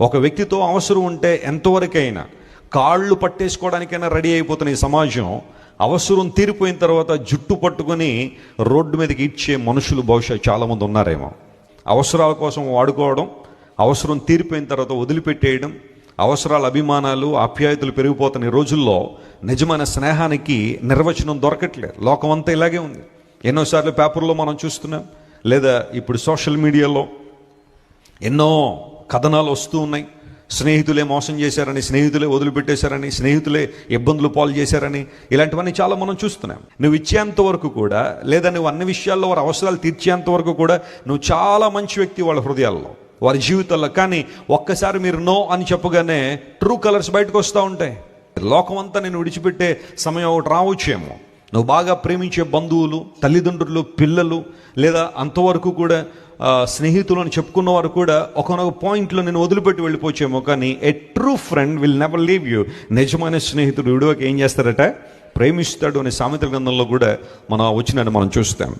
ఒక వ్యక్తితో అవసరం ఉంటే ఎంతవరకైనా కాళ్ళు పట్టేసుకోవడానికైనా రెడీ అయిపోతున్న ఈ సమాజం అవసరం తీరిపోయిన తర్వాత జుట్టు పట్టుకొని రోడ్డు మీదకి ఇచ్చే మనుషులు బహుశా చాలామంది ఉన్నారేమో. అవసరాల కోసం వాడుకోవడం, అవసరం తీరిపోయిన తర్వాత వదిలిపెట్టేయడం, అవసరాల అభిమానాలు ఆప్యాయతలు పెరిగిపోతున్న ఈ రోజుల్లో నిజమైన స్నేహానికి నిర్వచనం దొరకట్లేదు. లోకమంతా ఇలాగే ఉంది. ఎన్నోసార్లు పేపర్లో మనం చూస్తున్నాం, లేదా ఇప్పుడు సోషల్ మీడియాలో ఎన్నో కథనాలు వస్తూ ఉన్నాయి. స్నేహితులే మోసం చేశారని, స్నేహితులే వదిలిపెట్టేశారని, స్నేహితులే ఇబ్బందులు పాలు చేశారని, ఇలాంటివన్నీ చాలా మనం చూస్తున్నాం. నువ్వు ఇచ్చేంత వరకు కూడా, లేదా నువ్వు అన్ని విషయాల్లో వారి అవసరాలు తీర్చేంత వరకు కూడా నువ్వు చాలా మంచి వ్యక్తి వాళ్ళ హృదయాల్లో, వారి జీవితాల్లో. కానీ ఒక్కసారి మీరు నో అని చెప్పగానే ట్రూ కలర్స్ బయటకు వస్తూ ఉంటాయి. లోకం అంతా నేను విడిచిపెట్టే సమయం ఒకటి రావచ్చేమో. నువ్వు బాగా ప్రేమించే బంధువులు, తల్లిదండ్రులు, పిల్లలు, లేదా అంతవరకు కూడా స్నేహితులు అని చెప్పుకున్న వారు కూడా ఒకనొక పాయింట్లో నేను వదిలిపెట్టి వెళ్ళిపోవచ్చేమో. కానీ ఏ true friend will never leave you. నిజమైన స్నేహితుడు విడువకి ఏం చేస్తారట? ప్రేమిస్తాడు అనే సామెతల గ్రంథంలో కూడా మనం వచ్చినట్టు మనం చూస్తాం.